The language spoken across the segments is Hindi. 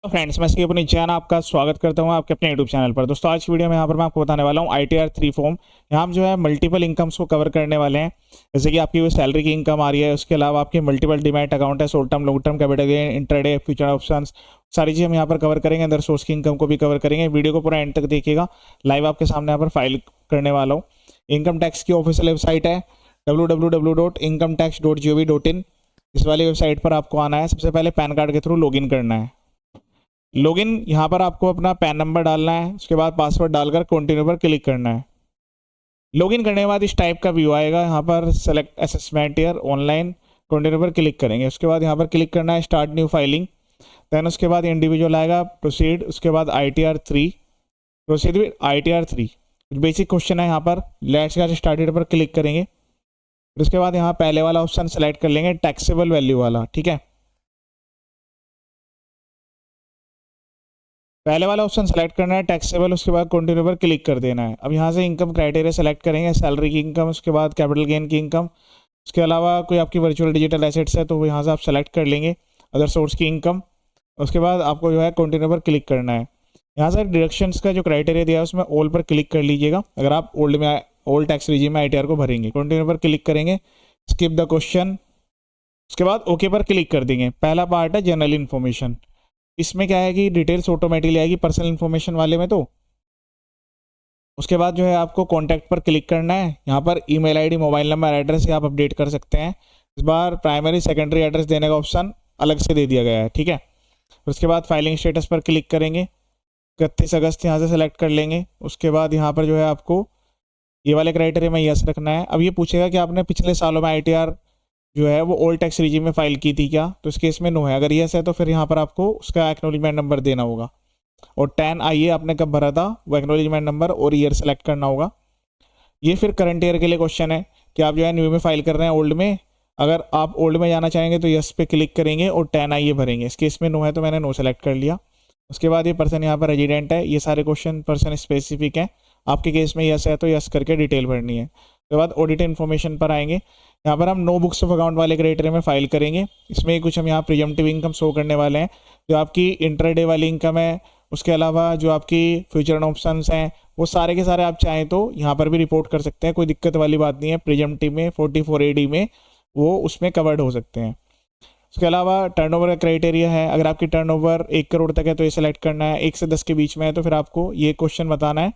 तो फ्रेंड्स, मैं अपनी चैनल आपका स्वागत करता हूं आपके अपने यूट्यूब चैनल पर। दोस्तों, आज की वीडियो में यहाँ पर मैं आपको बताने वाला हूं ITR 3 फॉर्म। यहाँ हम जो है मल्टीपल इनकम्स को कवर करने वाले हैं। जैसे कि आपकी वो सैलरी की इनकम आ रही है, उसके अलावा आपकी मल्टीपल डीमैट अकाउंट है, short term long term capital gain, intraday, future options, सारी चीज़ हम यहाँ पर कवर करेंगे। अंदर सोर्स की इनकम को भी कवर करेंगे। वीडियो को पूरा एंड तक देखिएगा। लाइव आपके सामने यहाँ पर फाइल करने वाला हूँ। इनकम टैक्स की ऑफिशियल वेबसाइट है www.incometax.gov.in। इस वाली वेबसाइट पर आपको आना है। सबसे पहले पैन कार्ड के थ्रू लॉगिन करना है। लॉगिन यहाँ पर आपको अपना पैन नंबर डालना है, उसके बाद पासवर्ड डालकर कंटिन्यू पर क्लिक करना है। लॉगिन करने के बाद इस टाइप का व्यू आएगा। यहाँ पर select assessment year online, continue पर क्लिक करेंगे। उसके बाद यहाँ पर क्लिक करना है स्टार्ट न्यू फाइलिंग। देन उसके बाद इंडिविजुअल आएगा, प्रोसीड, उसके बाद ITR 3, proceed with ITR 3। Basic question है। यहाँ पर लेट्स गेट स्टार्टेड पर क्लिक करेंगे। फिर उसके बाद यहाँ पहले वाला ऑप्शन सेलेक्ट कर लेंगे, टैक्सेबल वैल्यू वाला। ठीक है, पहले वाला ऑप्शन सेलेक्ट करना है टैक्सेबल, उसके बाद कंटिन्यू पर क्लिक कर देना है। अब यहाँ से इनकम क्राइटेरिया सेलेक्ट करेंगे, सैलरी की इनकम, उसके बाद कैपिटल गेन की इनकम, उसके अलावा कोई आपकी वर्चुअल डिजिटल एसेट्स है तो वो यहाँ से आप सेलेक्ट कर लेंगे, अदर सोर्स की इनकम। उसके बाद आपको जो है कंटिन्यू पर क्लिक करना है। यहाँ से डिडक्शंस का जो क्राइटेरिया दिया है उसमें ऑल पर क्लिक कर लीजिएगा, अगर आप ओल्ड टैक्स रिजीम में ITR को भरेंगे। कंटिन्यू पर क्लिक करेंगे, स्किप द क्वेश्चन, उसके बाद ओके पर क्लिक कर देंगे। पहला पार्ट है जनरल इन्फॉर्मेशन। इसमें क्या है कि डिटेल्स ऑटोमेटिकली आएगी पर्सनल इन्फॉर्मेशन वाले में। तो उसके बाद जो है आपको कॉन्टैक्ट पर क्लिक करना है। यहाँ पर email ID, mobile number, address आप अपडेट कर सकते हैं। इस बार प्राइमरी सेकेंडरी एड्रेस देने का ऑप्शन अलग से दे दिया गया है। ठीक है, उसके बाद फाइलिंग स्टेटस पर क्लिक करेंगे, 31 अगस्त यहाँ से सेलेक्ट कर लेंगे। उसके बाद यहाँ पर जो है आपको ये वाले क्राइटेरिया में यस रखना है। अब ये पूछेगा कि आपने पिछले सालों में ITR जो है वो ओल्ड टैक्स रिजीम में फाइल की थी क्या, तो इस केस में नो है। अगर यस है तो फिर यहाँ पर आपको उसका एक्नोलेजमेंट नंबर देना होगा। और 10 आइए आपने कब भरा था वो एक्नोलेजमेंट नंबर और ईयर सेलेक्ट करना होगा। ये फिर करंट ईयर के लिए क्वेश्चन है कि आप जो है न्यू में फाइल कर रहे हैं ओल्ड में। अगर आप ओल्ड में जाना चाहेंगे तो यस पे क्लिक करेंगे और 10 आइए भरेंगे। इस केस में नो है तो मैंने नो सेलेक्ट कर लिया। उसके बाद ये पर्सन यहाँ पर रेजिडेंट है। ये सारे क्वेश्चन पर्सन स्पेसिफिक हैं। आपके केस में यस है तो यस करके डिटेल भरनी है। उसके बाद ऑडिट इन्फॉर्मेशन पर आएंगे। यहाँ पर हम नो बुक्स ऑफ अकाउंट वाले क्राइटेरिया में फाइल करेंगे। इसमें कुछ हम यहाँ प्रिजम्पटिव इनकम शो करने वाले हैं, जो आपकी इंटरडे वाली इनकम है। उसके अलावा जो आपकी फ्यूचर ऑप्शंस हैं वो सारे के सारे आप चाहें तो यहाँ पर भी रिपोर्ट कर सकते हैं, कोई दिक्कत वाली बात नहीं है। प्रिजम्पटिव में 44AD में वो उसमें कवर्ड हो सकते हैं। उसके अलावा टर्नओवर का क्राइटेरिया है। अगर आपकी टर्नओवर 1 करोड़ तक है तो ये सेलेक्ट करना है, 1 से 10 के बीच में है तो फिर आपको ये क्वेश्चन बताना है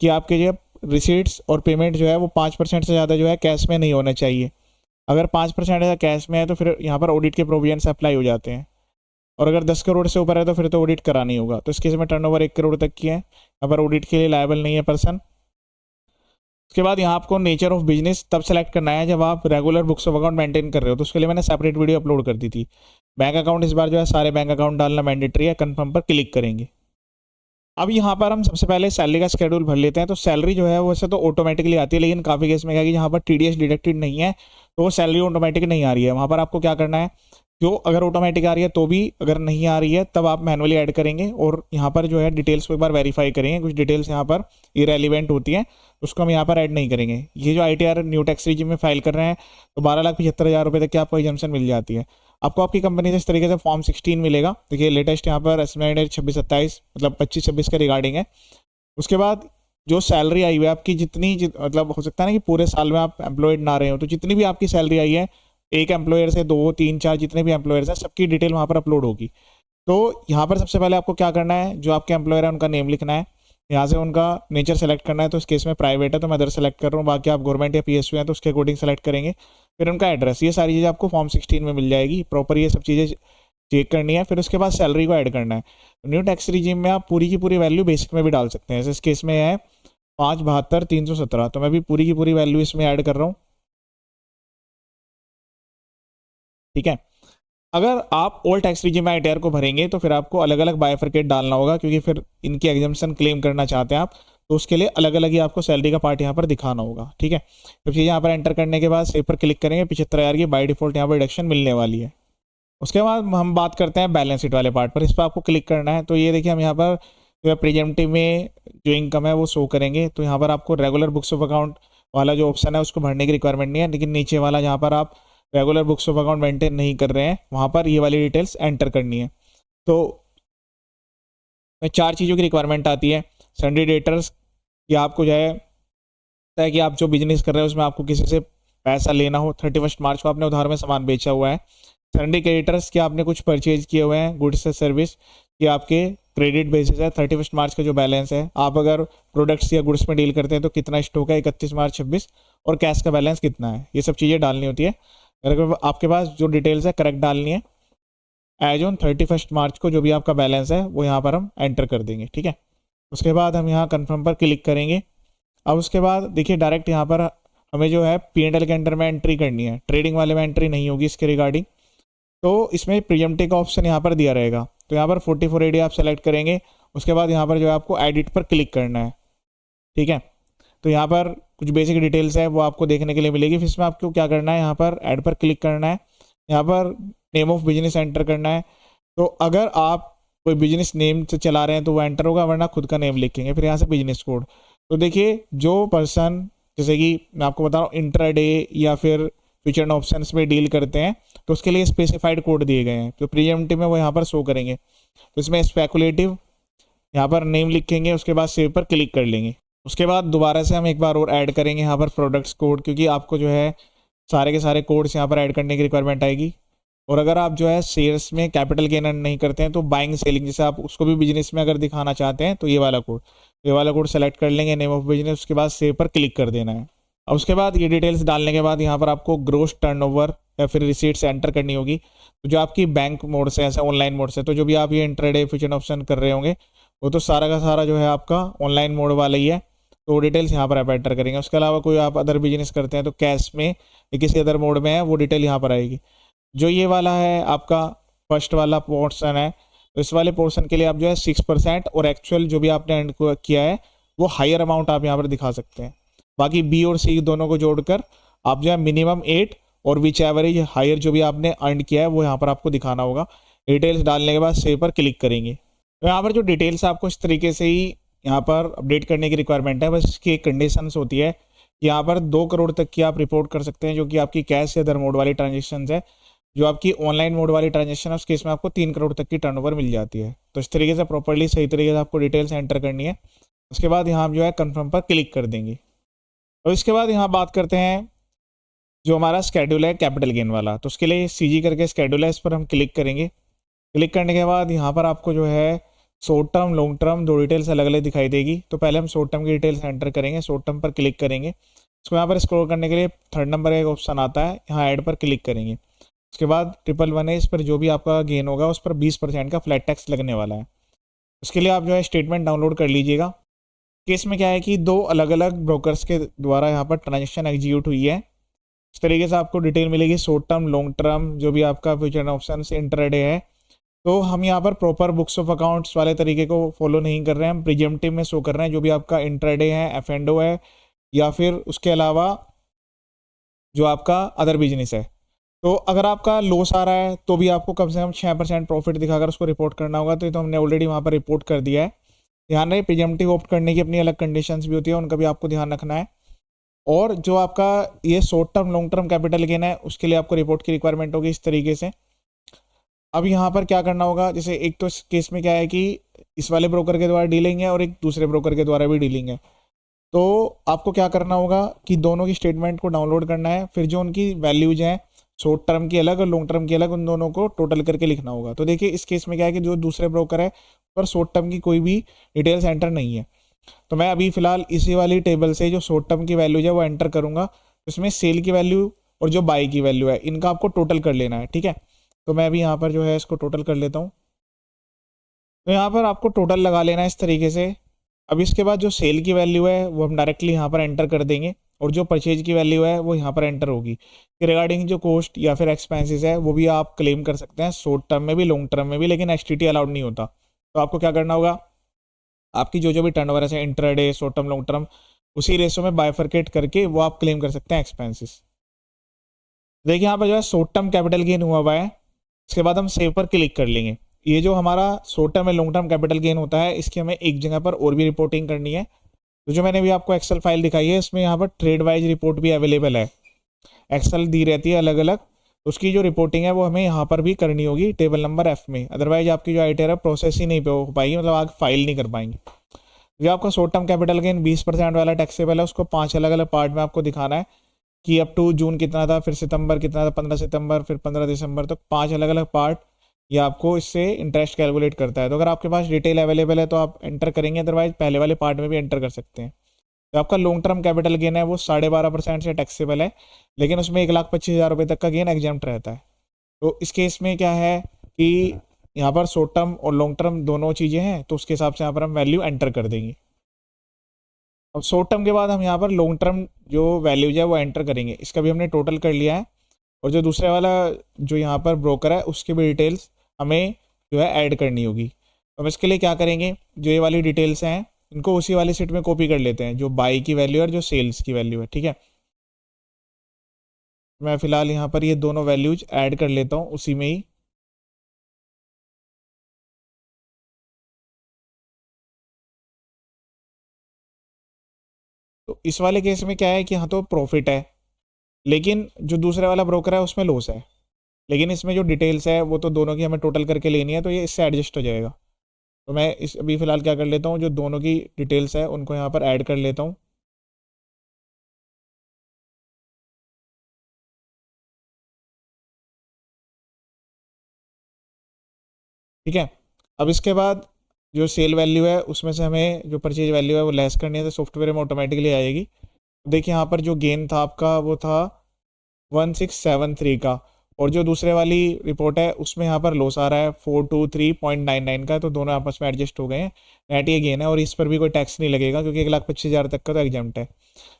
कि आपके जो रिसीट्स और पेमेंट जो है वो 5% से ज़्यादा जो है कैश में नहीं होना चाहिए। अगर 5% ऐसा कैश में है तो फिर यहाँ पर ऑडिट के प्रोविजन अप्लाई हो जाते हैं। और अगर 10 करोड़ से ऊपर है तो फिर तो ऑडिट करानी होगा। तो इस केस में टर्नओवर 1 करोड़ तक की है, यहाँ पर ऑडिट के लिए लायबल नहीं है पर्सन। उसके बाद यहाँ आपको नेचर ऑफ बिजनेस तब सेलेक्ट करना है जब आप regular books of account maintain कर रहे हो। तो उसके लिए मैंने सेपरेट वीडियो अपलोड कर दी थी। बैंक अकाउंट इस बार जो है सारे बैंक अकाउंट डालना मैंडेटरी है। कंफर्म पर क्लिक करेंगे। अब यहाँ पर हम सबसे पहले सैलरी का शेड्यूल भर लेते हैं। तो सैलरी जो है वैसे तो ऑटोमेटिकली आती है, लेकिन काफ़ी केस में क्या है कि यहाँ पर TDS डिडक्टेड नहीं है तो वो सैलरी ऑटोमेटिक नहीं आ रही है। वहाँ पर आपको क्या करना है, जो अगर ऑटोमेटिक आ रही है तो भी, अगर नहीं आ रही है तब आप मैनुअली ऐड करेंगे। और यहाँ पर जो है डिटेल्स को एक बार वेरीफाई करेंगे। कुछ डिटेल्स यहाँ पर इरेलीवेंट होती हैं, उसको हम यहाँ पर ऐड नहीं करेंगे। ये जो ITR न्यू टैक्स रिजीम में फाइल कर रहे हैं तो 12,75,000 रुपये तक की आपको एग्जम्पशन मिल जाती है। आपको आपकी कंपनी से इस तरीके से फॉर्म 16 मिलेगा। देखिए लेटेस्ट यहाँ पर एस्टिमेटेड 26-27 मतलब 25-26 का रिगार्डिंग है। उसके बाद जो सैलरी आई हुई है आपकी, मतलब हो सकता है ना कि पूरे साल में आप एम्प्लॉयड ना रहे हो, तो जितनी भी आपकी सैलरी आई है, एक एम्प्लॉयर से 2, 3, 4 जितने भी एम्प्लॉयर्स हैं सबकी डिटेल वहाँ पर अपलोड होगी। तो यहाँ पर सबसे पहले आपको क्या करना है, जो आपके एम्प्लॉयर है उनका नेम लिखना है। यहाँ से उनका नेचर सेलेक्ट करना है। तो इस केस में प्राइवेट है तो मैं अदर सेलेक्ट कर रहा हूँ। बाकी आप गवर्नमेंट या PSU हैं तो उसके अकॉर्डिंग सेलेक्ट करेंगे। फिर उनका एड्रेस, ये सारी चीज़ें आपको फॉर्म 16 में मिल जाएगी। प्रॉपर ये सब चीज़ें चेक करनी है। फिर उसके बाद सैलरी को ऐड करना है। न्यू टैक्स रिजीम में आप पूरी की पूरी वैल्यू बेसिक में भी डाल सकते हैं। जैसे इस केस में है 5,72,317, तो मैं भी पूरी की पूरी वैल्यू इसमें ऐड कर रहा हूँ। ठीक है, अगर आप ओल्ड टैक्स रिजीम में ITR को भरेंगे तो फिर आपको अलग अलग बाइफरकेट डालना होगा, क्योंकि फिर इनकी एग्जम्पशन क्लेम करना चाहते हैं आप, तो उसके लिए अलग अलग ही आपको सैलरी का पार्ट यहाँ पर दिखाना होगा। ठीक है, तो चीज़ यहाँ पर एंटर करने के बाद सेव पर क्लिक करेंगे। 75,000 की बाई डिफॉल्ट यहाँ पर डिडक्शन मिलने वाली है। उसके बाद हम बात करते हैं बैलेंस शीट वाले पार्ट पर। इस पर आपको क्लिक करना है। तो ये देखिए हम यहाँ पर जो है प्रेजेंटिव में जो इनकम है वो शो करेंगे। तो यहाँ पर आपको रेगुलर बुक्स ऑफ अकाउंट वाला जो ऑप्शन है उसको भरने की रिक्वायरमेंट नहीं है, लेकिन नीचे वाला जहाँ पर आप regular books of account maintain नहीं कर रहे हैं वहाँ पर ये वाली डिटेल्स एंटर करनी है। तो में 4 चीज़ों की रिक्वायरमेंट आती है। सन्ड्री डेटर्स, कि आपको जो है कि आप जो बिजनेस कर रहे हैं उसमें आपको किसी से पैसा लेना हो, 31 मार्च को आपने उधार में सामान बेचा हुआ है। सन्ड्री क्रेडिटर्स, कि आपने कुछ परचेज किए हुए हैं गुड्स या सर्विस, कि आपके क्रेडिट बेसिस है 31 मार्च का जो बैलेंस है। आप अगर प्रोडक्ट्स या गुड्स में डील करते हैं तो कितना स्टॉक है 31 मार्च 26, और कैश का बैलेंस कितना है, ये सब चीज़ें डालनी होती है। अगर आपके पास जो डिटेल्स है करेक्ट डालनी है, एज ऑन 31 मार्च को जो भी आपका बैलेंस है वो यहाँ पर हम एंटर कर देंगे, ठीक है। उसके बाद हम यहाँ कन्फर्म पर क्लिक करेंगे। अब उसके बाद देखिए डायरेक्ट यहाँ पर हमें जो है P&L के अंडर में एंट्री करनी है, ट्रेडिंग वाले में एंट्री नहीं होगी इसके रिगार्डिंग। तो इसमें प्रीएम्प्टिव का ऑप्शन यहाँ पर दिया रहेगा, तो यहाँ पर 44 AD आप सेलेक्ट करेंगे। उसके बाद यहाँ पर जो है आपको एडिट पर क्लिक करना है, ठीक है। तो यहाँ पर कुछ बेसिक डिटेल्स है वो आपको देखने के लिए मिलेगी। फिर इसमें आपको क्या करना है, यहाँ पर ऐड पर क्लिक करना है, यहाँ पर नेम ऑफ बिजनेस एंटर करना है। तो अगर आप कोई बिजनेस नेम से चला रहे हैं तो वो एंटर होगा, वरना खुद का नेम लिखेंगे। फिर यहाँ से बिजनेस कोड, तो देखिए जो पर्सन, जैसे कि मैं आपको बता रहा हूँ इंट्राडे या फिर फ्यूचर ऑप्शंस में डील करते हैं तो उसके लिए स्पेसिफाइड कोड दिए गए हैं, तो प्रीएम्प्टिव में वो यहाँ पर शो करेंगे। तो इसमें स्पेकुलेटिव, यहाँ पर नेम लिखेंगे, उसके बाद सेव पर क्लिक कर लेंगे। उसके बाद दोबारा से हम एक बार और ऐड करेंगे यहाँ पर प्रोडक्ट्स कोड, क्योंकि आपको जो है सारे के सारे कोड्स यहाँ पर ऐड करने की रिक्वायरमेंट आएगी। और अगर आप जो है शेयर्स में कैपिटल गेन नहीं करते हैं तो बाइंग सेलिंग, जैसे आप उसको भी बिजनेस में अगर दिखाना चाहते हैं तो ये वाला कोड सेलेक्ट कर लेंगे, नेम ऑफ बिजनेस, उसके बाद सेव पर क्लिक कर देना है। और उसके बाद ये डिटेल्स डालने के बाद यहाँ पर आपको ग्रोस टर्नओवर या फिर रिसीट्स एंटर करनी होगी। तो जो आपकी बैंक मोड से, ऐसा ऑनलाइन मोड से, तो जो भी आप ये इंट्राडे फ्यूचर ऑप्शन कर रहे होंगे वो तो सारा का सारा जो है आपका ऑनलाइन मोड वाला ही है, तो डिटेल्स यहाँ पर आप एंटर करेंगे। उसके अलावा कोई आप अदर बिजनेस करते हैं तो कैश में या किसी अदर मोड में है, वो डिटेल यहाँ पर आएगी। जो ये वाला है आपका फर्स्ट वाला पोर्शन है, तो इस वाले पोर्शन के लिए आप जो है 6% और एक्चुअल जो भी आपने अर्न किया है वो हायर अमाउंट आप यहाँ पर दिखा सकते हैं। बाकी बी और सी दोनों को जोड़कर आप जो है मिनिमम 8 और विच एवरेज हायर जो भी आपने अर्न किया है वो यहाँ पर आपको दिखाना होगा। डिटेल्स डालने के बाद सेव पर क्लिक करेंगे। तो यहाँ पर जो डिटेल्स आपको इस तरीके से ही यहाँ पर अपडेट करने की रिक्वायरमेंट है, बस इसकी एक कंडीशंस होती है। यहाँ पर 2 करोड़ तक की आप रिपोर्ट कर सकते हैं, जो कि आपकी कैश या अदर मोड वाली ट्रांजेक्शन है। जो आपकी ऑनलाइन मोड वाली ट्रांजेक्शन है उस केस में आपको 3 करोड़ तक की टर्नओवर मिल जाती है। तो इस तरीके से प्रॉपर्ली सही तरीके से आपको डिटेल्स एंटर करनी है। उसके बाद यहाँ आप जो है कन्फर्म पर क्लिक कर देंगे। और इसके बाद यहाँ बात करते हैं जो हमारा स्केड्यूल है कैपिटल गेन वाला, तो उसके लिए CG करके स्केड्यूल है, इस पर हम क्लिक करेंगे। क्लिक करने के बाद यहाँ पर आपको जो है short term long term 2 details अलग अलग दिखाई देगी। तो पहले हम शॉर्ट टर्म की डिटेल्स एंटर करेंगे, शॉर्ट टर्म पर क्लिक करेंगे। इसको यहाँ पर स्क्रॉल करने के लिए 3rd नंबर का एक ऑप्शन आता है, यहाँ ऐड पर क्लिक करेंगे। उसके बाद 111 है, इस पर जो भी आपका गेन होगा उस पर 20% का फ्लैट टैक्स लगने वाला है। उसके लिए आप जो है स्टेटमेंट डाउनलोड कर लीजिएगा। केस में क्या है कि 2 अलग अलग ब्रोकर्स के द्वारा यहाँ पर ट्रांजेक्शन एग्जीक्यूट हुई है। इस तरीके से आपको डिटेल मिलेगी, शॉर्ट टर्म लॉन्ग टर्म जो भी आपका फ्यूचर ऑप्शन इंट्राडे है। तो हम यहाँ पर प्रॉपर बुक्स ऑफ अकाउंट्स वाले तरीके को फॉलो नहीं कर रहे हैं, हम प्रीजेम्प्टिव में शो कर रहे हैं जो भी आपका इंट्राडे है, एफ&ओ है, या फिर उसके अलावा जो आपका अदर बिजनेस है। तो अगर आपका लॉस आ रहा है तो भी आपको कम से कम 6% प्रॉफिट दिखाकर उसको रिपोर्ट करना होगा। तो ये तो हमने ऑलरेडी वहाँ पर रिपोर्ट कर दिया है। ध्यान रहे प्रीजेम्प्टिव ऑप्ट करने की अपनी अलग कंडीशंस भी होती है, उनका भी आपको ध्यान रखना है। और जो आपका ये short term long term capital gain है उसके लिए आपको रिपोर्ट की रिक्वायरमेंट होगी इस तरीके से। अब यहाँ पर क्या करना होगा, जैसे एक तो इस केस में क्या है कि इस वाले ब्रोकर के द्वारा डीलिंग है और एक दूसरे ब्रोकर के द्वारा भी डीलिंग है। तो आपको क्या करना होगा कि दोनों की स्टेटमेंट को डाउनलोड करना है, फिर जो उनकी वैल्यूज हैं शॉर्ट टर्म की अलग और लॉन्ग टर्म की अलग, उन दोनों को टोटल करके लिखना होगा। तो देखिए इस केस में क्या है कि जो दूसरे ब्रोकर है पर शॉर्ट टर्म की कोई भी डिटेल्स एंटर नहीं है। तो मैं अभी फिलहाल इसी वाली टेबल से जो शॉर्ट टर्म की वैल्यूज है वो एंटर करूंगा। इसमें सेल की वैल्यू और जो बाई की वैल्यू है इनका आपको टोटल कर लेना है, ठीक है। तो मैं अभी यहाँ पर जो है इसको टोटल कर लेता हूँ। तो यहाँ पर आपको टोटल लगा लेना है इस तरीके से। अब इसके बाद जो सेल की वैल्यू है वो हम डायरेक्टली यहाँ पर एंटर कर देंगे और जो परचेज की वैल्यू है वो यहाँ पर एंटर होगी। रिगार्डिंग जो कॉस्ट या फिर एक्सपेंसेस है वो भी आप क्लेम कर सकते हैं शॉर्ट टर्म में भी लॉन्ग टर्म में भी, लेकिन एसटीटी अलाउड नहीं होता। तो आपको क्या करना होगा, आपकी जो भी टर्नओवर है intraday short term long term उसी रेशो में बाइफरकेट करके वो आप क्लेम कर सकते हैं एक्सपेंसेस। देखिए यहाँ पर जो है शॉर्ट टर्म कैपिटल गेन हुआ है। इसके बाद हम सेव पर क्लिक कर लेंगे। ये जो हमारा शॉर्ट टर्म और लॉन्ग टर्म कैपिटल गेन होता है इसकी हमें एक जगह पर और भी रिपोर्टिंग करनी है। तो जो मैंने भी आपको एक्सेल फाइल दिखाई है इसमें यहाँ पर ट्रेड वाइज रिपोर्ट भी अवेलेबल है। एक्सेल दी रहती है अलग अलग, उसकी जो रिपोर्टिंग है वो हमें यहाँ पर भी करनी होगी टेबल नंबर एफ में, अदरवाइज आपकी जो आईटीआर है प्रोसेस ही नहीं हो पाएगी, मतलब आप फाइल नहीं कर पाएंगे। जो आपका शॉर्ट टर्म कैपिटल गेन 20% वाला टैक्सेबल है, उसको 5 अलग अलग पार्ट में आपको दिखाना है कि अप टू जून कितना था, फिर सितंबर कितना था, 15 सितंबर, फिर 15 दिसंबर तक, 5 अलग अलग पार्ट ये आपको इससे इंटरेस्ट कैलकुलेट करता है। तो अगर आपके पास डिटेल अवेलेबल है तो आप एंटर करेंगे, अदरवाइज पहले वाले पार्ट में भी एंटर कर सकते हैं। तो आपका लॉन्ग टर्म कैपिटल गेन है वो 12.5% से टैक्सेबल है, लेकिन उसमें 1,25,000 रुपये तक का गेन एग्जाम्प्ट रहता है। तो इस केस में क्या है कि यहाँ पर शॉर्ट टर्म और लॉन्ग टर्म दोनों चीज़ें हैं, तो उसके हिसाब से यहाँ पर हम वैल्यू एंटर कर देंगे। अब शॉर्ट टर्म के बाद हम यहाँ पर लॉन्ग टर्म जो वैल्यूज है वो एंटर करेंगे, इसका भी हमने टोटल कर लिया है। और जो दूसरे वाला जो यहाँ पर ब्रोकर है उसकी भी डिटेल्स हमें जो है ऐड करनी होगी। तो हम इसके लिए क्या करेंगे, जो ये वाली डिटेल्स हैं इनको उसी वाली सीट में कॉपी कर लेते हैं, जो बाई की वैल्यू और जो सेल्स की वैल्यू है, ठीक है। मैं फिलहाल यहाँ पर ये दोनों वैल्यूज ऐड कर लेता हूँ उसी में ही। तो इस वाले केस में क्या है कि हाँ तो प्रॉफिट है, लेकिन जो दूसरे वाला ब्रोकर है उसमें लॉस है, लेकिन इसमें जो डिटेल्स है वो तो दोनों की हमें टोटल करके लेनी है, तो ये इससे एडजस्ट हो जाएगा। तो मैं इस अभी फ़िलहाल क्या कर लेता हूँ, जो दोनों की डिटेल्स है उनको यहाँ पर ऐड कर लेता हूँ। ठीक है। अब इसके बाद जो सेल वैल्यू है उसमें से हमें जो परचेज वैल्यू है वो लेस करनी है, तो सॉफ्टवेयर में ऑटोमेटिकली आएगी। देखिए यहाँ पर जो गेन था आपका वो था 1673 का, और जो दूसरे वाली रिपोर्ट है उसमें यहाँ पर लॉस आ रहा है 423.99 का, तो दोनों आपस में एडजस्ट हो गए हैं। नेट ये गेन है और इस पर भी कोई टैक्स नहीं लगेगा क्योंकि 1,25,000 तक का तो एग्जाम्प्ट है।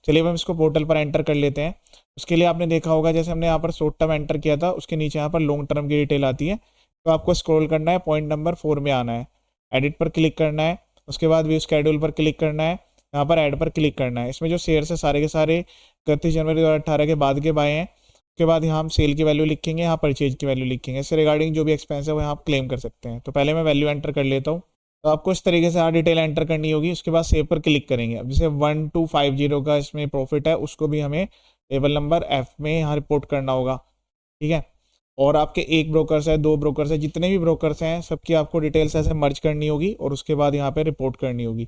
चलिए अब हम इसको पोर्टल पर एंटर कर लेते हैं। उसके लिए आपने देखा होगा जैसे हमने यहाँ पर शॉर्ट टर्म एंटर किया था उसके नीचे यहाँ पर लॉन्ग टर्म की डिटेल आती है, तो आपको स्क्रॉल करना है, पॉइंट नंबर 4 में आना है, एडिट पर क्लिक करना है, उसके बाद व्यू स्केड्यूल पर क्लिक करना है, यहाँ पर ऐड पर क्लिक करना है। इसमें जो शेयर्स है सारे के सारे 31 जनवरी 2018 के बाद के बाय हैं। उसके बाद यहाँ हम सेल की वैल्यू लिखेंगे, यहाँ परचेज की वैल्यू लिखेंगे, इससे रिगार्डिंग जो भी एक्सपेंस है वो यहाँ आप क्लेम कर सकते हैं। तो पहले मैं वैल्यू एंटर कर लेता हूँ। तो आपको इस तरीके से यहाँ डिटेल एंटर करनी होगी, उसके बाद सेव पर क्लिक करेंगे। अब जैसे 1250 का इसमें प्रॉफिट है उसको भी हमें टेबल नंबर एफ में यहाँ रिपोर्ट करना होगा, ठीक है। और आपके एक ब्रोकर्स है, दो ब्रोकर्स है, जितने भी ब्रोकर्स हैं सबकी आपको डिटेल्स ऐसे मर्ज करनी होगी और उसके बाद यहाँ पे रिपोर्ट करनी होगी।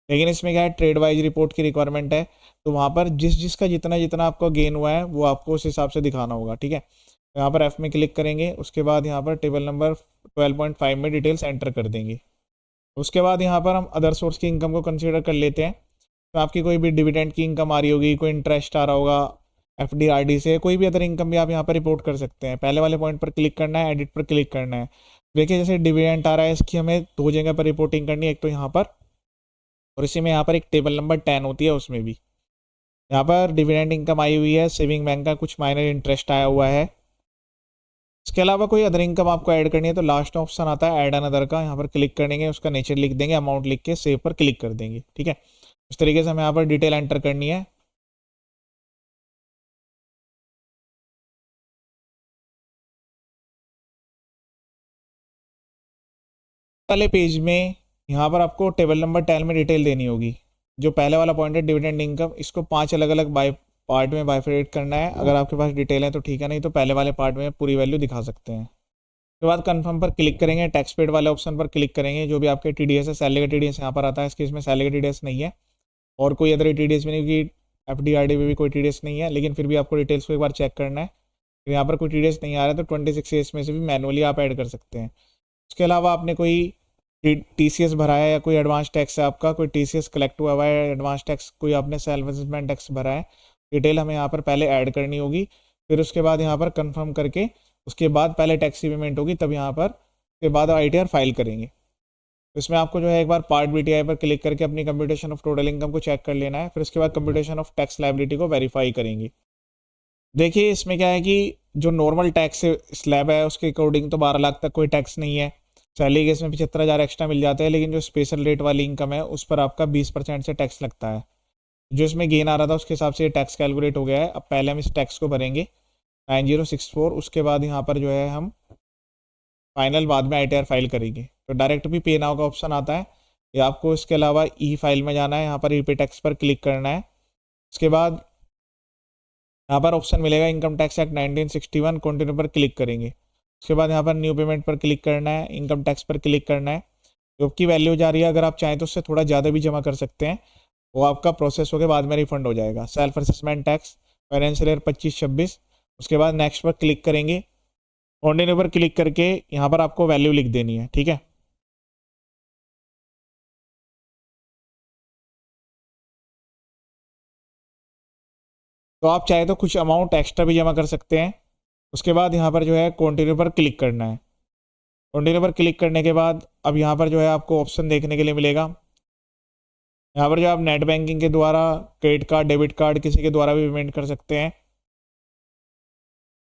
लेकिन इसमें क्या है, ट्रेड वाइज रिपोर्ट की रिक्वायरमेंट है, तो वहाँ पर जिसका जितना जितना आपका गेन हुआ है वो आपको उस हिसाब से दिखाना होगा, ठीक है। यहाँ पर एफ में क्लिक करेंगे, उसके बाद यहाँ पर टेबल नंबर 12.5 में डिटेल्स एंटर कर देंगे। उसके बाद यहाँ पर हम अदर सोर्स की इनकम को कंसिडर कर लेते हैं। तो आपकी कोई भी डिविडेंड की इनकम आ रही होगी, कोई इंटरेस्ट आ रहा होगा एफडी आरडी से, कोई भी अदर इनकम भी आप यहाँ पर रिपोर्ट कर सकते हैं। पहले वाले पॉइंट पर क्लिक करना है, एडिट पर क्लिक करना है। देखिए जैसे डिविडेंड आ रहा है इसकी हमें दो जगह पर रिपोर्टिंग करनी है, एक तो यहाँ पर और इसी में यहाँ पर एक टेबल नंबर 10 होती है उसमें भी। यहाँ पर डिविडेंड इनकम आई हुई है, सेविंग बैंक का कुछ माइनर इंटरेस्ट आया हुआ है। इसके अलावा कोई अदर इनकम आपको ऐड करनी है तो लास्ट ऑप्शन आता है ऐड अनदर का, यहाँ पर क्लिक करेंगे, उसका नेचर लिख देंगे, अमाउंट लिख के सेव पर क्लिक कर देंगे, ठीक है। इस तरीके से हमें यहाँ पर डिटेल एंटर करनी है। पहले पेज में यहाँ पर आपको टेबल नंबर 10 में डिटेल देनी होगी। जो पहले वाला पॉइंट है डिविडेंड इनकम, इसको 5 अलग अलग बाय पार्ट में बाइफरेट करना है। अगर आपके पास डिटेल है तो ठीक है, नहीं तो पहले वाले पार्ट में पूरी वैल्यू दिखा सकते हैं। उसके बाद कंफर्म पर क्लिक करेंगे, टैक्स पेड वाले ऑप्शन पर क्लिक करेंगे। जो भी आपके टीडीएस है, सैलरी का टीडीएस यहाँ पर आता है, इसके इसमें सैलरी का टीडीएस नहीं है और कोई अदर टीडीएस भी नहीं, क्योंकि एफडीआरडी में भी कोई टीडीएस नहीं है, लेकिन फिर भी आपको डिटेल्स को एक बार चेक करना है। तो यहाँ पर कोई टीडीएस नहीं आ रहा है तो 26 एस में से भी मैनुअली आप ऐड कर सकते हैं। उसके अलावा आपने कोई टीसीएस भरा है या कोई एडवांस टैक्स है आपका, कोई टीसीएस कलेक्ट हुआ है, एडवांस टैक्स कोई आपने सेल्फ असेसमेंट टैक्स भरा है, डिटेल हमें यहाँ पर पहले ऐड करनी होगी। फिर उसके बाद यहाँ पर कंफर्म करके उसके बाद पहले टैक्स की पेमेंट होगी, तब यहाँ पर उसके बाद आईटीआर फाइल करेंगे। तो इसमें आपको जो है एक बार पार्ट बीटीआई पर क्लिक करके अपनी कंप्यूटेशन ऑफ टोटल इनकम को चेक कर लेना है। फिर उसके बाद कंप्यूटेशन ऑफ टैक्स लायबिलिटी को वेरीफाई करेंगे। देखिए इसमें क्या है कि जो नॉर्मल टैक्स स्लैब है उसके अकॉर्डिंग तो 12 लाख तक कोई टैक्स नहीं है। सैलरी केस में 75,000 एक्स्ट्रा मिल जाते हैं, लेकिन जो स्पेशल रेट वाली इनकम है उस पर आपका 20% से टैक्स लगता है। जो इसमें गेन आ रहा था उसके हिसाब से ये टैक्स कैलकुलेट हो गया है। अब पहले हम इस टैक्स को भरेंगे 9064, उसके बाद यहाँ पर जो है हम फाइनल बाद में आईटीआर फाइल करेंगे। तो डायरेक्ट भी पे नाउ का ऑप्शन आता है, या आपको इसके अलावा ई फाइल में जाना है, यहाँ पर ई पे टैक्स पर क्लिक करना है। उसके बाद यहाँ पर ऑप्शन मिलेगा इनकम टैक्स एक्ट 1961, कंटिन्यू पर क्लिक करेंगे। उसके बाद यहाँ पर न्यू पेमेंट पर क्लिक करना है, इनकम टैक्स पर क्लिक करना है। जो की वैल्यू जा रही है, अगर आप चाहें तो उससे थोड़ा ज़्यादा भी जमा कर सकते हैं, वो आपका प्रोसेस होकर बाद में रिफंड हो जाएगा। Self assessment tax financial year 25-26। उसके बाद नेक्स्ट पर क्लिक करेंगे, कंटिन्यू पर क्लिक करके यहाँ पर आपको वैल्यू लिख देनी है, ठीक है। तो आप चाहे तो कुछ अमाउंट एक्स्ट्रा भी जमा कर सकते हैं। उसके बाद यहाँ पर जो है कंटिन्यू पर क्लिक करना है। कंटिन्यू पर क्लिक करने के बाद अब यहाँ पर जो है आपको ऑप्शन देखने के लिए मिलेगा। यहाँ पर जो आप नेट बैंकिंग के द्वारा, क्रेडिट कार्ड, डेबिट कार्ड, किसी के द्वारा भी पेमेंट कर सकते हैं।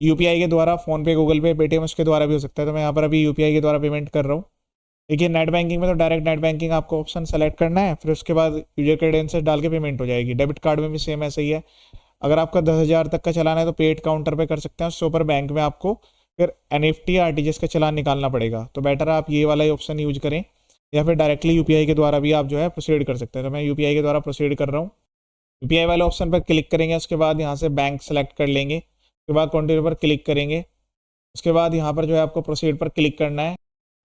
यूपीआई के द्वारा, फोन पे, गूगल पे, पेटीएम, उसके द्वारा भी हो सकता है। तो मैं यहाँ पर अभी यूपीआई के द्वारा पेमेंट कर रहा हूँ। देखिए नेट बैंकिंग में तो डायरेक्ट नेट बैंकिंग आपको ऑप्शन सेलेक्ट करना है, फिर उसके बाद यूजर क्रेडेंशियल डाल के पेमेंट हो जाएगी। डेबिट कार्ड में भी सेम ऐसा ही है। अगर आपका 10,000 तक का चलान है तो पेड काउंटर पे कर सकते हैं, उससे ऊपर बैंक में आपको फिर एनईएफटी या आरटीजीएस का चलान निकालना पड़ेगा। तो बेटर है आप ये वाला ही ऑप्शन यूज करें, या फिर डायरेक्टली यूपीआई के द्वारा भी आप जो है प्रोसीड कर सकते हैं। तो मैं यूपीआई के द्वारा प्रोसीड कर रहा हूँ। यूपीआई वाले ऑप्शन पर क्लिक करेंगे, उसके बाद यहाँ से बैंक सेलेक्ट कर लेंगे, उसके बाद कंटिन्यू पर क्लिक करेंगे। उसके बाद यहाँ पर जो है आपको प्रोसीड पर क्लिक करना है।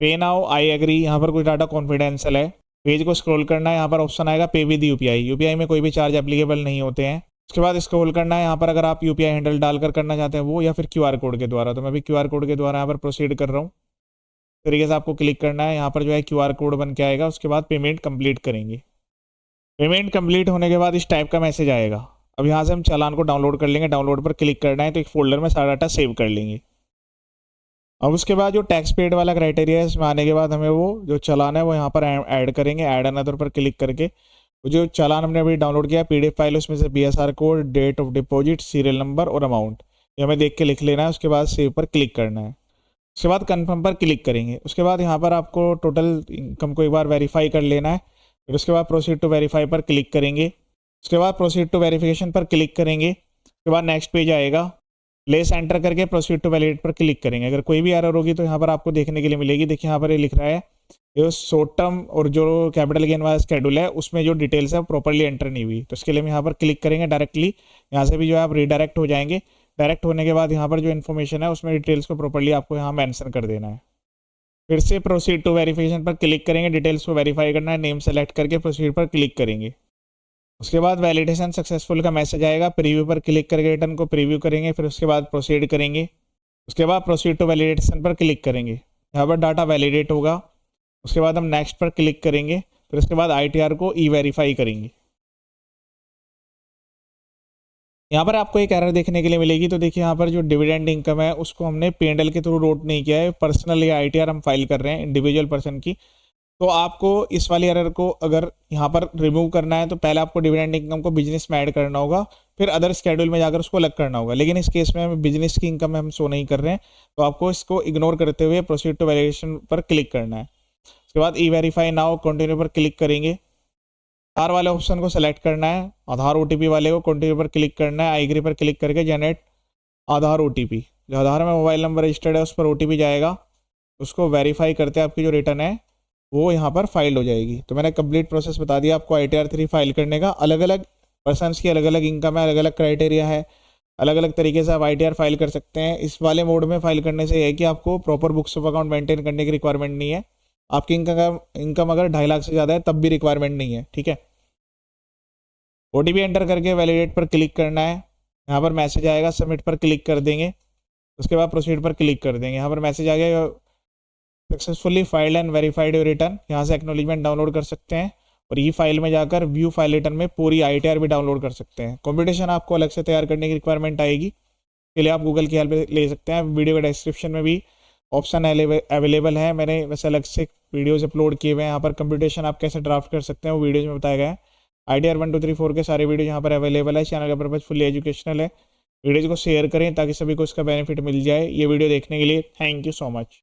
पे नाउ, आई एग्री, यहाँ पर कुछ डाटा कॉन्फिडेंशियल है। पेज को स्क्रॉल करना है, यहाँ पर ऑप्शन आएगा पे विद यूपीआई। यूपीआई में कोई भी चार्ज एप्लीकेबल नहीं होते हैं। उसके बाद स्क्रॉल करना है, यहाँ पर अगर आप यूपीआई हैंडल डालकर करना चाहते हैं वो, या फिर क्यूआर कोड के द्वारा। तो मैं भी क्यूआर कोड के द्वारा यहाँ पर प्रोसीड कर रहा हूँ। तरीके से आपको क्लिक करना है, यहाँ पर जो है क्यूआर कोड बन के आएगा। उसके बाद पेमेंट कंप्लीट करेंगे। पेमेंट कंप्लीट होने के बाद इस टाइप का मैसेज आएगा। अब यहाँ से हम चालान को डाउनलोड कर लेंगे। डाउनलोड पर क्लिक करना है, तो एक फोल्डर में सारा डाटा सेव कर लेंगे। अब उसके बाद जो टैक्स पेड वाला क्राइटेरिया है, इसमें आने के बाद हमें वो जो चालान है वो यहाँ पर ऐड करेंगे। ऐड अनदर पर क्लिक करके जो चालान हमने अभी डाउनलोड किया, पीडीएफ फाइल, उसमें से BSR code, date of deposit, serial number और अमाउंट, ये हमें देख के लिख लेना है। उसके बाद सेव पर क्लिक करना है। उसके बाद कन्फर्म पर क्लिक करेंगे। उसके बाद यहाँ पर आपको टोटल इनकम को एक बार वेरीफाई कर लेना है। फिर उसके बाद प्रोसीड टू वेरीफाई पर क्लिक करेंगे। उसके बाद प्रोसीड टू वेरिफिकेशन पर क्लिक करेंगे। उसके बाद नेक्स्ट पेज आएगा। लेस एंटर करके प्रोसीड टू वैलिडेट पर क्लिक करेंगे। अगर कोई भी एरर होगी तो यहाँ पर आपको देखने के लिए मिलेगी। देखिए यहाँ पर ये लिख रहा है, ये शॉर्ट टर्म और जो कैपिटल गेन वाला स्केड्यूल है उसमें जो डिटेल्स है प्रॉपर्ली एंटर नहीं हुई। तो इसके लिए हम यहाँ पर क्लिक करेंगे डायरेक्टली। यहाँ से भी जो है आप रीडायरेक्ट हो जाएंगे। डायरेक्ट होने के बाद यहाँ पर जो इन्फॉर्मेशन है उसमें डिटेल्स को प्रॉपर्ली आपको यहाँ मेंशन कर देना है। फिर से प्रोसीड टू वेरिफिकेशन पर क्लिक करेंगे। डिटेल्स को वेरीफाई करना है, नेम सेलेक्ट करके प्रोसीड पर क्लिक करेंगे। उसके बाद वैलिडेशन सक्सेसफुल का मैसेज आएगा। प्रीव्यू पर क्लिक करके रिटर्न को प्रीव्यू करेंगे। फिर उसके बाद प्रोसीड करेंगे। उसके बाद प्रोसीड टू वैलिडेशन पर क्लिक करेंगे। यहाँ पर डाटा वैलिडेट होगा। उसके बाद हम नेक्स्ट पर क्लिक करेंगे। फिर उसके बाद आईटीआर को ई वेरीफाई करेंगे। यहाँ पर आपको एक एरर देखने के लिए मिलेगी। तो देखिए यहाँ पर जो डिविडेंड इनकम है उसको हमने P&L के थ्रू नोट नहीं किया है, पर्सनल या आईटीआर हम फाइल कर रहे हैं इंडिविजुअल पर्सन की। तो आपको इस वाली एरर को अगर यहाँ पर रिमूव करना है तो पहले आपको डिविडेंड इनकम को बिजनेस में ऐड करना होगा, फिर अदर स्केड्यूल में जाकर उसको अलग करना होगा। लेकिन इस केस में हम बिजनेस की इनकम हम शो नहीं कर रहे हैं, तो आपको इसको इग्नोर करते हुए प्रोसीड टू वैलिडेशन पर क्लिक करना है। उसके बाद ई वेरीफाई नाउ कंटिन्यू पर क्लिक करेंगे। आधार वाले ऑप्शन को सेलेक्ट करना है, आधार ओटीपी वाले को कंटिन्यू पर क्लिक करना है। आई एग्री पर क्लिक करके जनरेट आधार ओटीपी, जो आधार में मोबाइल नंबर रजिस्टर्ड है उस पर ओटीपी जाएगा। उसको वेरीफाई करते आपकी जो रिटर्न है वो यहाँ पर फाइल हो जाएगी। तो मैंने कंप्लीट प्रोसेस बता दिया आपको ITR 3 फाइल करने का। अलग अलग पर्सनस की अलग अलग इनकम है, अलग अलग क्राइटेरिया है, अलग अलग तरीके से आप ITR फाइल कर सकते हैं। इस वाले मोड में फाइल करने से यह है कि आपको proper books of account maintain करने की रिक्वायरमेंट नहीं है। आपकी इनकम अगर 2.5 लाख से ज़्यादा है तब भी रिक्वायरमेंट नहीं है, ठीक है। OTP एंटर करके वैलिडेट पर क्लिक करना है। यहाँ पर मैसेज आएगा, सबमिट पर क्लिक कर देंगे। उसके बाद प्रोसीड पर क्लिक कर देंगे। यहाँ पर मैसेज आ गया, successfully filed and verified your return. यहाँ से एक्नॉलेजमेंट डाउनलोड कर सकते हैं और ई फाइल में जाकर व्यू फाइल रिटर्न में पूरी ITR भी डाउनलोड कर सकते हैं। कंप्यूटेशन आपको अलग से तैयार करने की रिक्वायरमेंट आएगी, इसके लिए आप गूगल की हेल्प ले सकते हैं। वीडियो के डिस्क्रिप्शन में भी ऑप्शन अवेलेबल है, मैंने वैसे अलग से वीडियोज अपलोड किए हुए हैं। यहाँ पर कंप्यूटेशन आप कैसे ड्राफ्ट कर सकते हैं वो वीडियोज में बताया गया है। ITR 1 2 3 4 के सारे वीडियो यहाँ पर अवेलेबल है। चैनल का पर्पज फुली एजुकेशनल है। वीडियोज को शेयर करें ताकि सभी को इसका बेनिफिट मिल जाए। ये वीडियो देखने के लिए थैंक यू सो मच।